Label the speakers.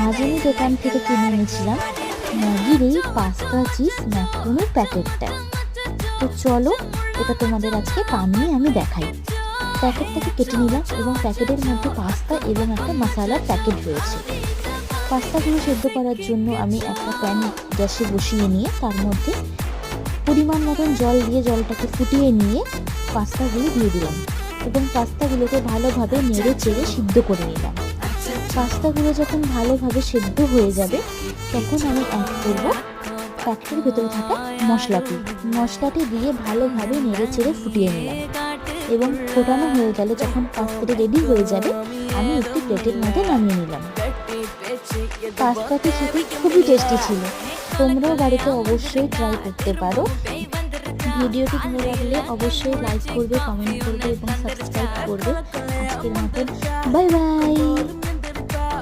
Speaker 1: মহাজনী দোকান থেকে কিনে এনেছিলাম ম্যাগির এই পাস্তা চিজ ম্যাকারনির প্যাকেটটা। তো চলো এটা তোমাদের আজকে বানিয়ে আমি দেখাই। প্যাকেটটাকে কেটে নিলাম এবং প্যাকেটের মধ্যে পাস্তা এবং একটা মশলার প্যাকেট রয়েছে। পাস্তাগুলো সেদ্ধ করার জন্য আমি একটা প্যান গ্যাসে বসিয়ে নিয়ে তার মধ্যে পরিমাণ মতন জল দিয়ে জলটাকে ফুটিয়ে নিয়ে পাস্তাগুলো দিয়ে দিলাম এবং পাস্তাগুলোকে ভালোভাবে নেড়ে চেড়ে সিদ্ধ করে নিলাম। পাস্তাগুলো যখন ভালোভাবে সেদ্ধ হয়ে যাবে তখন আমি অ্যাড করব প্যাকেটের ভেতরে থাকা মশলাটি দিয়ে ভালোভাবে নেড়ে চেড়ে ফুটিয়ে নিলাম এবং ফোটানো হয়ে গেলে যখন পাস্তাটি রেডি হয়ে যাবে আমি একটি প্লেটের মধ্যে নামিয়ে নিলাম। পাস্তাটি খেতে খুবই টেস্টি ছিল, তোমরাও বাড়িতে অবশ্যই ট্রাই করতে পারো। ভিডিওটি ভালো লাগলে অবশ্যই লাইক করবে, কমেন্ট করবে এবং সাবস্ক্রাইব করবে। আজকের মতন বাই বাই।